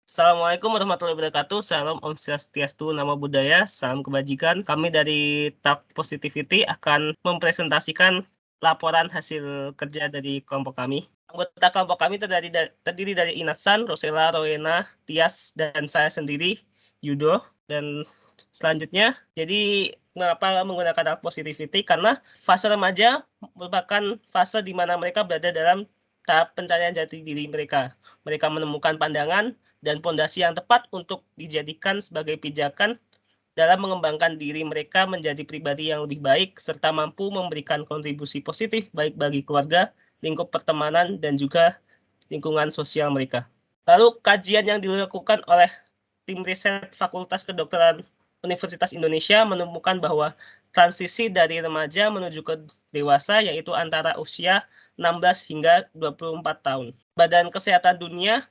Assalamualaikum warahmatullahi wabarakatuh. Salam Om Swastiastu, Namo Buddhaya, salam kebajikan. Kami dari TAP Positivity akan mempresentasikan laporan hasil kerja dari kelompok kami. Anggota kelompok kami terdiri dari Inatsan, Rosella, Rowena, Tias, dan saya sendiri, Yudo. Dan selanjutnya, jadi mengapa menggunakan TAP Positivity? Karena fase remaja merupakan fase di mana mereka berada dalam tahap pencarian jati diri mereka. Mereka menemukan pandangan dan pondasi yang tepat untuk dijadikan sebagai pijakan dalam mengembangkan diri mereka menjadi pribadi yang lebih baik serta mampu memberikan kontribusi positif baik bagi keluarga, lingkup pertemanan, dan juga lingkungan sosial mereka. Lalu kajian yang dilakukan oleh tim riset Fakultas Kedokteran Universitas Indonesia menemukan bahwa transisi dari remaja menuju ke dewasa yaitu antara usia 16 hingga 24 tahun. Badan Kesehatan Dunia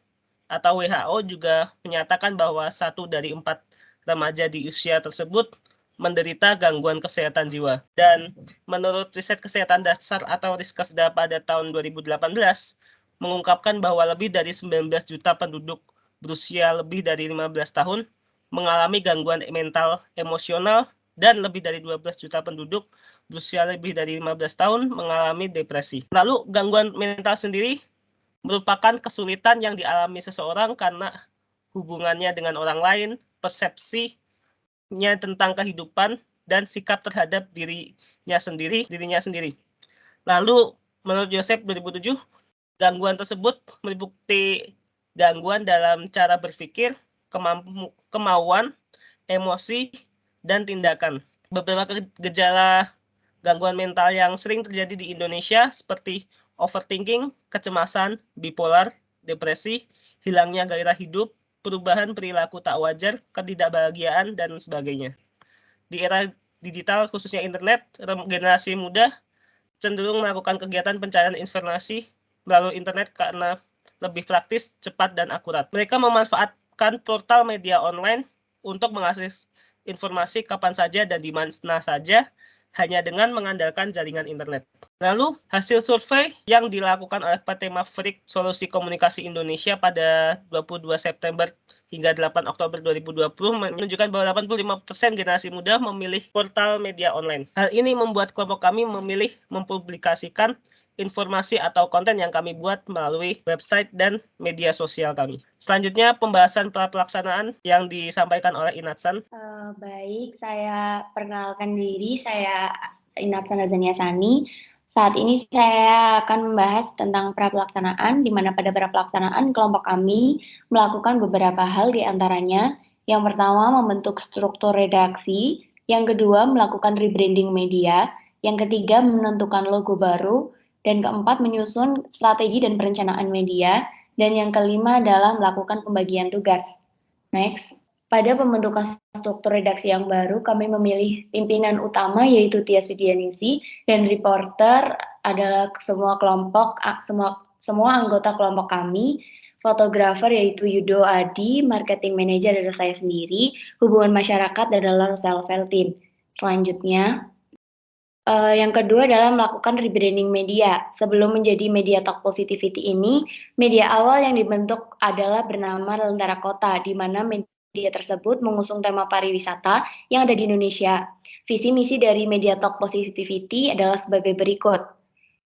atau WHO juga menyatakan bahwa 1 dari 4 remaja di usia tersebut menderita gangguan kesehatan jiwa. Dan menurut riset kesehatan dasar atau Riskesda pada tahun 2018, mengungkapkan bahwa lebih dari 19 juta penduduk berusia lebih dari 15 tahun mengalami gangguan mental emosional dan lebih dari 12 juta penduduk berusia lebih dari 15 tahun mengalami depresi. Lalu gangguan mental sendiri merupakan kesulitan yang dialami seseorang karena hubungannya dengan orang lain, persepsinya tentang kehidupan, dan sikap terhadap dirinya sendiri. Lalu, menurut Joseph 2007, gangguan tersebut meliputi gangguan dalam cara berpikir, kemauan, emosi, dan tindakan. Beberapa gejala gangguan mental yang sering terjadi di Indonesia seperti overthinking, kecemasan, bipolar, depresi, hilangnya gairah hidup, perubahan perilaku tak wajar, ketidakbahagiaan, dan sebagainya. Di era digital, khususnya internet, generasi muda cenderung melakukan kegiatan pencarian informasi melalui internet karena lebih praktis, cepat, dan akurat. Mereka memanfaatkan portal media online untuk mengakses informasi kapan saja dan di mana saja hanya dengan mengandalkan jaringan internet. Lalu, hasil survei yang dilakukan oleh PT Maverick Solusi Komunikasi Indonesia pada 22 September hingga 8 Oktober 2020 menunjukkan bahwa 85% generasi muda memilih portal media online. Hal ini membuat kelompok kami memilih mempublikasikan informasi atau konten yang kami buat melalui website dan media sosial kami. Selanjutnya, pembahasan pelaksanaan yang disampaikan oleh Inatsan. Baik, saya perkenalkan diri, saya Inatsan Azania Sani. Saat ini saya akan membahas tentang pelaksanaan, di mana pada pelaksanaan kelompok kami melakukan beberapa hal di antaranya. Yang pertama, membentuk struktur redaksi. Yang kedua, melakukan rebranding media. Yang ketiga, menentukan logo baru. Dan keempat, menyusun strategi dan perencanaan media. Dan yang kelima adalah melakukan pembagian tugas. Next. Pada pembentukan struktur redaksi yang baru, kami memilih pimpinan utama yaitu Tias Widianingsih dan reporter adalah semua anggota kelompok kami. Fotografer yaitu Yudo Adi, marketing manager adalah saya sendiri, hubungan masyarakat adalah Rosel Veltin. Selanjutnya, yang kedua adalah melakukan rebranding media. Sebelum menjadi media Talk Positivity ini, media awal yang dibentuk adalah bernama Lentera Kota, di mana media tersebut mengusung tema pariwisata yang ada di Indonesia. Visi misi dari media Talk Positivity adalah sebagai berikut.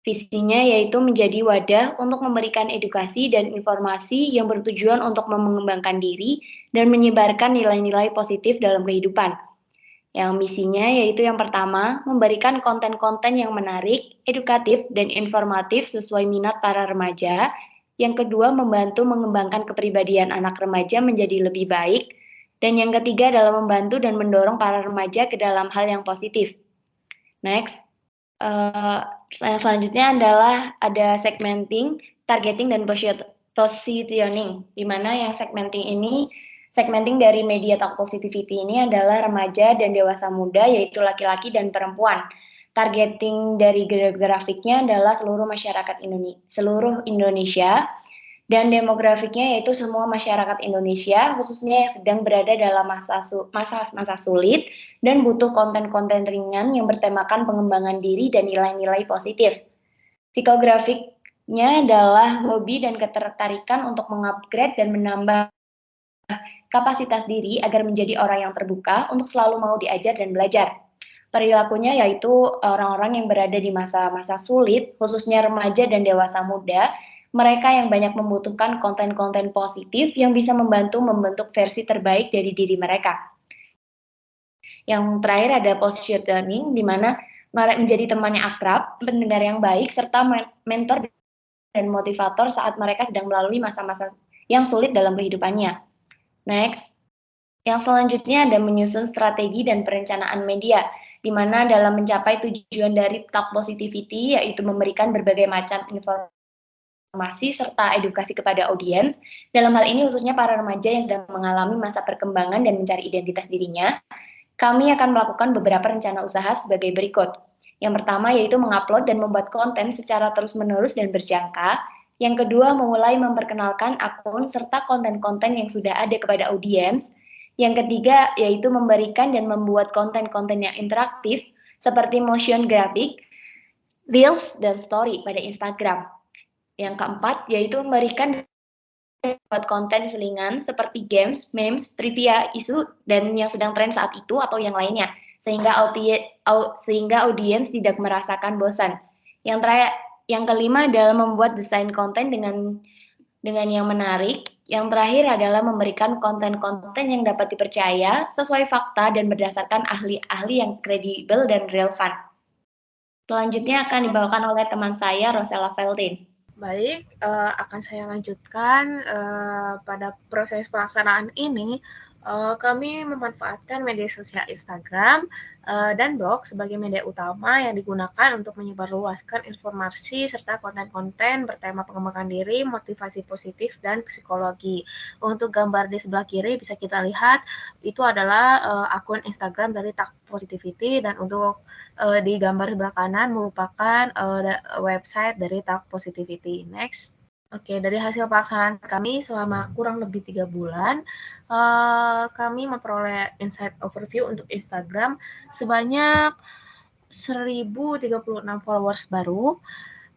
Visinya yaitu menjadi wadah untuk memberikan edukasi dan informasi yang bertujuan untuk mengembangkan diri dan menyebarkan nilai-nilai positif dalam kehidupan. Yang misinya yaitu yang pertama, memberikan konten-konten yang menarik, edukatif, dan informatif sesuai minat para remaja. Yang kedua, membantu mengembangkan kepribadian anak remaja menjadi lebih baik. Dan yang ketiga adalah membantu dan mendorong para remaja ke dalam hal yang positif. Next. Yang selanjutnya adalah ada segmenting, targeting, dan positioning. Di mana yang segmenting dari media Talk Positivity ini adalah remaja dan dewasa muda, yaitu laki-laki dan perempuan. Targeting dari grafiknya adalah seluruh Indonesia, dan demografiknya yaitu semua masyarakat Indonesia, khususnya yang sedang berada dalam masa sulit dan butuh konten-konten ringan yang bertemakan pengembangan diri dan nilai-nilai positif. Psikografiknya adalah hobi dan ketertarikan untuk mengupgrade dan menambah kapasitas diri agar menjadi orang yang terbuka untuk selalu mau diajar dan belajar. Perilakunya yaitu orang-orang yang berada di masa-masa sulit, khususnya remaja dan dewasa muda, mereka yang banyak membutuhkan konten-konten positif yang bisa membantu membentuk versi terbaik dari diri mereka. Yang terakhir ada positioning, di mana menjadi teman yang akrab, pendengar yang baik, serta mentor dan motivator saat mereka sedang melalui masa-masa yang sulit dalam kehidupannya. Next. Yang selanjutnya ada menyusun strategi dan perencanaan media, di mana dalam mencapai tujuan dari Talk Positivity yaitu memberikan berbagai macam informasi serta edukasi kepada audiens. Dalam hal ini khususnya para remaja yang sedang mengalami masa perkembangan dan mencari identitas dirinya, kami akan melakukan beberapa rencana usaha sebagai berikut. Yang pertama yaitu mengupload dan membuat konten secara terus-menerus dan berjangka. Yang kedua, memulai memperkenalkan akun serta konten-konten yang sudah ada kepada audiens. Yang ketiga, yaitu memberikan dan membuat konten-konten yang interaktif seperti motion graphic, reels, dan story pada Instagram. Yang keempat, yaitu memberikan buat konten selingan seperti games, memes, trivia, isu, dan yang sedang tren saat itu atau yang lainnya, sehingga audiens tidak merasakan bosan. Yang terakhir, yang kelima adalah membuat desain konten dengan yang menarik. Yang terakhir adalah memberikan konten-konten yang dapat dipercaya, sesuai fakta dan berdasarkan ahli-ahli yang kredibel dan relevan. Selanjutnya akan dibawakan oleh teman saya, Rosella Veldin. Baik, akan saya lanjutkan pada proses pelaksanaan ini. Kami memanfaatkan media sosial Instagram dan blog sebagai media utama yang digunakan untuk menyebarluaskan informasi serta konten-konten bertema pengembangan diri, motivasi positif, dan psikologi. Untuk gambar di sebelah kiri bisa kita lihat itu adalah akun Instagram dari Talk Positivity, dan untuk di gambar sebelah kanan merupakan website dari Talk Positivity. Next. Oke, dari hasil pelaksanaan kami selama kurang lebih 3 bulan, kami memperoleh insight overview untuk Instagram sebanyak 1036 followers baru.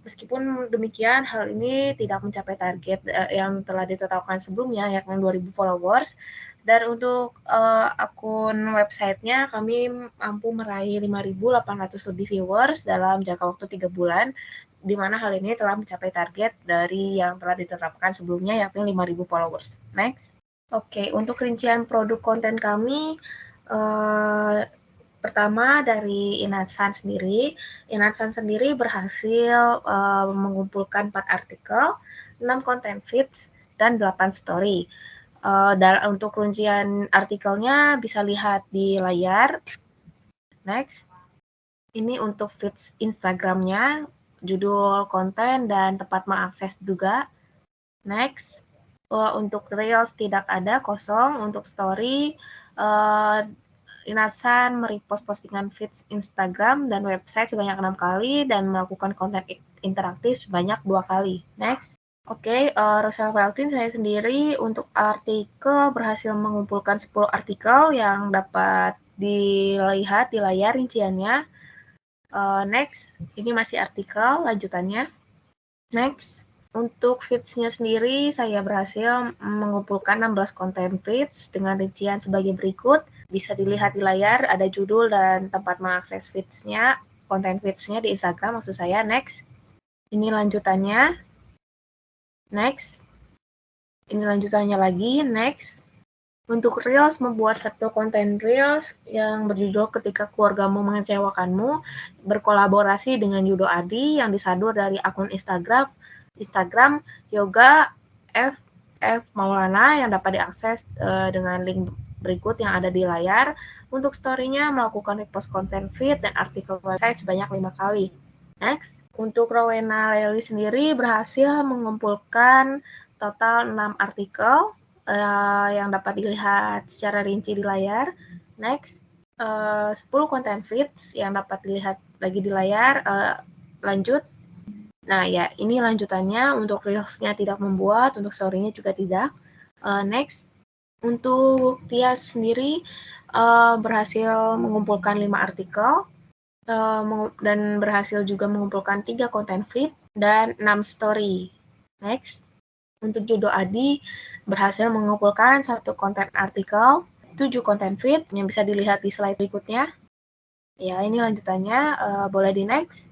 Meskipun demikian, hal ini tidak mencapai target yang telah ditetapkan sebelumnya, yakni 2.000 followers. Dan untuk akun websitenya, kami mampu meraih 5.800 lebih viewers dalam jangka waktu 3 bulan, di mana hal ini telah mencapai target dari yang telah ditetapkan sebelumnya, yakni 5.000 followers. Next. Oke, untuk rincian produk konten kami, pertama dari Inatsan sendiri. Inatsan sendiri berhasil mengumpulkan 4 artikel, 6 konten feeds, dan 8 story. Untuk rincian artikelnya bisa lihat di layar. Next. Ini untuk feeds Instagramnya, judul konten dan tempat mengakses juga. Next. Untuk Reels tidak ada, kosong. Untuk story, Inatsan merepost postingan feeds Instagram dan website sebanyak 6 kali dan melakukan konten interaktif sebanyak 2 kali. Next. Oke, Rosella Veldin, saya sendiri untuk artikel berhasil mengumpulkan 10 artikel yang dapat dilihat di layar rinciannya. Next, ini masih artikel lanjutannya. Next. Untuk feeds-nya sendiri, saya berhasil mengumpulkan 16 konten feeds dengan rincian sebagai berikut. Bisa dilihat di layar, ada judul dan tempat mengakses feeds-nya, konten feeds-nya di Instagram maksud saya. Next. Ini lanjutannya. Next. Ini lanjutannya lagi. Next. Untuk Reels, membuat satu konten Reels yang berjudul Ketika Keluargamu Mengecewakanmu, berkolaborasi dengan Yudo Adi yang disadur dari akun Instagram Yoga F Maulana yang dapat diakses dengan link berikut yang ada di layar. Untuk story-nya melakukan repost konten feed dan artikel website sebanyak 5 kali. Next. Untuk Rowena Lely sendiri berhasil mengumpulkan total 6 artikel yang dapat dilihat secara rinci di layar. Next. 10 konten feeds yang dapat dilihat lagi di layar. Lanjut. Nah ya, ini lanjutannya. Untuk Reels-nya tidak membuat, untuk story-nya juga tidak. Next. Untuk Tias sendiri berhasil mengumpulkan 5 artikel dan berhasil juga mengumpulkan 3 konten feed dan 6 story. Next. Untuk Yudo Adi berhasil mengumpulkan 1 konten artikel, 7 konten feed yang bisa dilihat di slide berikutnya. Ya, ini lanjutannya, boleh di next.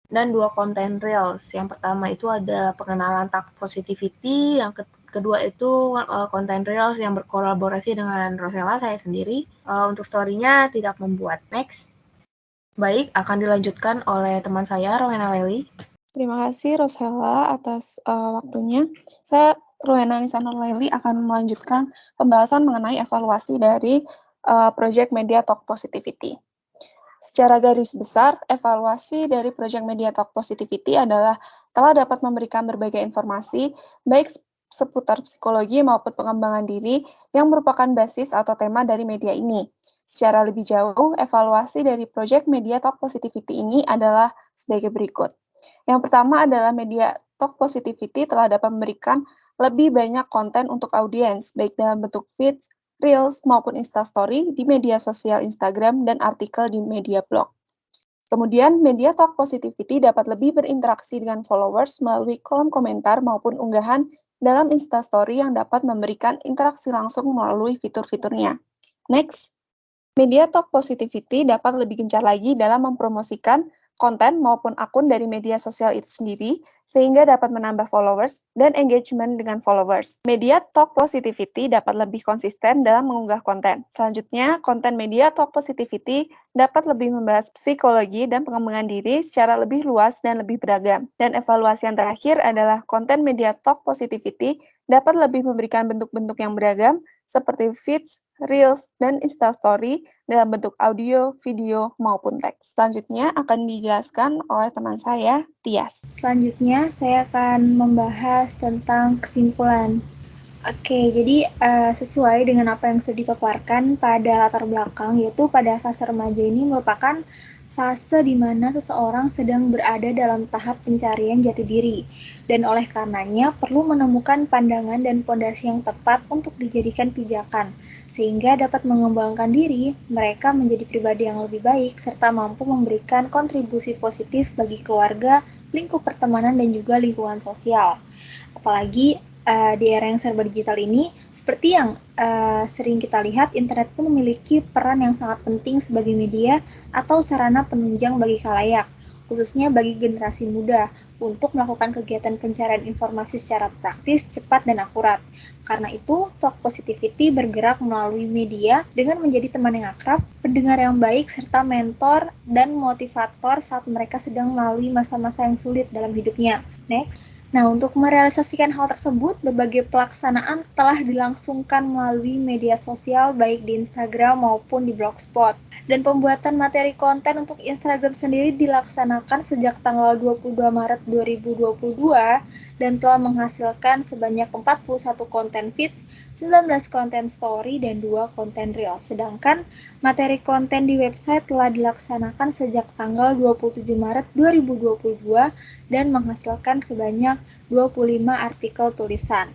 Dan 2 konten reels. Yang pertama itu ada pengenalan Talk Positivity, yang kedua itu konten reels yang berkolaborasi dengan Rosella, saya sendiri. Untuk story-nya tidak membuat. Next. Baik, akan dilanjutkan oleh teman saya, Rowena Lely. Terima kasih Rosella atas waktunya. Saya Rowena Nisana Lely akan melanjutkan pembahasan mengenai evaluasi dari Project Media Talk Positivity. Secara garis besar, evaluasi dari Project Media Talk Positivity adalah telah dapat memberikan berbagai informasi, baik seputar psikologi maupun pengembangan diri yang merupakan basis atau tema dari media ini. Secara lebih jauh, evaluasi dari Project Media Talk Positivity ini adalah sebagai berikut. Yang pertama adalah Media Talk Positivity telah dapat memberikan lebih banyak konten untuk audiens, baik dalam bentuk feeds, Reels, maupun Instastory di media sosial Instagram dan artikel di media blog. Kemudian, Media Talk Positivity dapat lebih berinteraksi dengan followers melalui kolom komentar maupun unggahan dalam Instastory yang dapat memberikan interaksi langsung melalui fitur-fiturnya. Next. Media Talk Positivity dapat lebih gencar lagi dalam mempromosikan konten maupun akun dari media sosial itu sendiri, sehingga dapat menambah followers dan engagement dengan followers. Media Talk Positivity dapat lebih konsisten dalam mengunggah konten. Selanjutnya, konten Media Talk Positivity dapat lebih membahas psikologi dan pengembangan diri secara lebih luas dan lebih beragam. Dan evaluasi yang terakhir adalah konten Media Talk Positivity dapat lebih memberikan bentuk-bentuk yang beragam, seperti feeds, reels, dan instastory dalam bentuk audio, video, maupun teks. Selanjutnya akan dijelaskan oleh teman saya, Tias. Selanjutnya, saya akan membahas tentang kesimpulan. Oke, jadi sesuai dengan apa yang sudah dipaparkan pada latar belakang, yaitu pada fase remaja ini merupakan fase di mana seseorang sedang berada dalam tahap pencarian jati diri, dan oleh karenanya perlu menemukan pandangan dan fondasi yang tepat untuk dijadikan pijakan, sehingga dapat mengembangkan diri mereka menjadi pribadi yang lebih baik, serta mampu memberikan kontribusi positif bagi keluarga, lingkup pertemanan, dan juga lingkungan sosial. Apalagi di era yang serba digital ini, seperti yang sering kita lihat, internet pun memiliki peran yang sangat penting sebagai media atau sarana penunjang bagi khalayak, khususnya bagi generasi muda, untuk melakukan kegiatan pencarian informasi secara praktis, cepat, dan akurat. Karena itu, Talk Positivity bergerak melalui media dengan menjadi teman yang akrab, pendengar yang baik, serta mentor dan motivator saat mereka sedang melalui masa-masa yang sulit dalam hidupnya. Next. Nah, untuk merealisasikan hal tersebut, berbagai pelaksanaan telah dilangsungkan melalui media sosial baik di Instagram maupun di Blogspot. Dan pembuatan materi konten untuk Instagram sendiri dilaksanakan sejak tanggal 22 Maret 2022 dan telah menghasilkan sebanyak 41 konten feed, 19 konten story, dan 2 konten reel. Sedangkan materi konten di website telah dilaksanakan sejak tanggal 27 Maret 2022 dan menghasilkan sebanyak 25 artikel tulisan.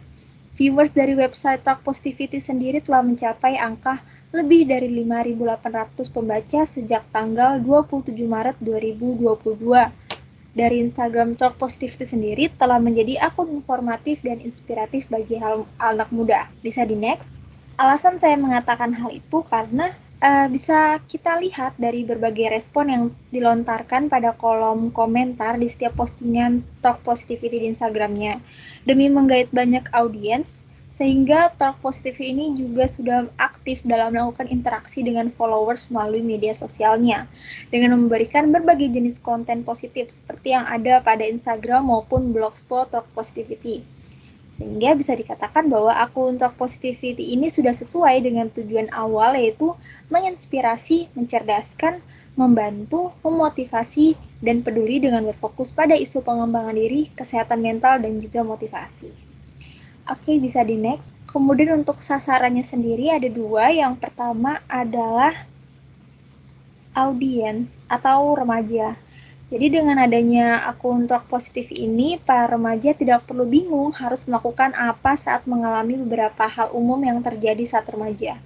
Viewers dari website Talk Positivity sendiri telah mencapai angka lebih dari 5.800 pembaca sejak tanggal 27 Maret 2022. Dari Instagram Talk Positivity sendiri telah menjadi akun informatif dan inspiratif bagi anak muda. Bisa di next. Alasan saya mengatakan hal itu karena bisa kita lihat dari berbagai respon yang dilontarkan pada kolom komentar di setiap postingan Talk Positivity di Instagramnya. Demi menggait banyak audiens, sehingga Talk Positivity ini juga sudah aktif dalam melakukan interaksi dengan followers melalui media sosialnya, dengan memberikan berbagai jenis konten positif seperti yang ada pada Instagram maupun Blogspot Talk Positivity. Sehingga bisa dikatakan bahwa akun Talk Positivity ini sudah sesuai dengan tujuan awal, yaitu menginspirasi, mencerdaskan, membantu, memotivasi, dan peduli dengan berfokus pada isu pengembangan diri, kesehatan mental, dan juga motivasi. Oke, bisa di next. Kemudian untuk sasarannya sendiri ada 2. Yang pertama adalah audiens atau remaja. Jadi dengan adanya akun Talk Positif ini, para remaja tidak perlu bingung harus melakukan apa saat mengalami beberapa hal umum yang terjadi saat remaja.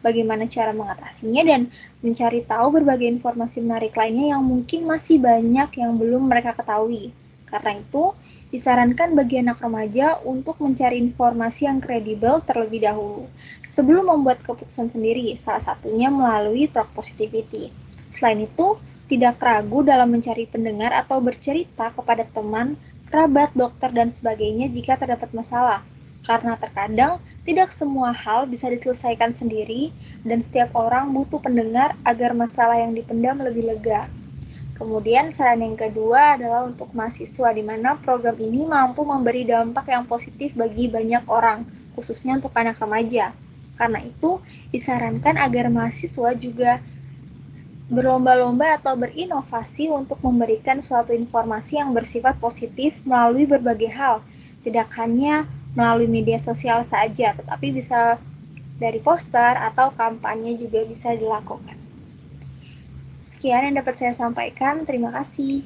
Bagaimana cara mengatasinya dan mencari tahu berbagai informasi menarik lainnya yang mungkin masih banyak yang belum mereka ketahui. Karena itu, Disarankan bagi anak remaja untuk mencari informasi yang kredibel terlebih dahulu, sebelum membuat keputusan sendiri, salah satunya melalui talk positivity. Selain itu, tidak ragu dalam mencari pendengar atau bercerita kepada teman, kerabat, dokter, dan sebagainya jika terdapat masalah. Karena terkadang tidak semua hal bisa diselesaikan sendiri dan setiap orang butuh pendengar agar masalah yang dipendam lebih lega. Kemudian saran yang kedua adalah untuk mahasiswa di mana program ini mampu memberi dampak yang positif bagi banyak orang, khususnya untuk anak remaja. Karena itu, disarankan agar mahasiswa juga berlomba-lomba atau berinovasi untuk memberikan suatu informasi yang bersifat positif melalui berbagai hal, tidak hanya melalui media sosial saja, tetapi bisa dari poster atau kampanye juga bisa dilakukan. Sekian yang dapat saya sampaikan, terima kasih.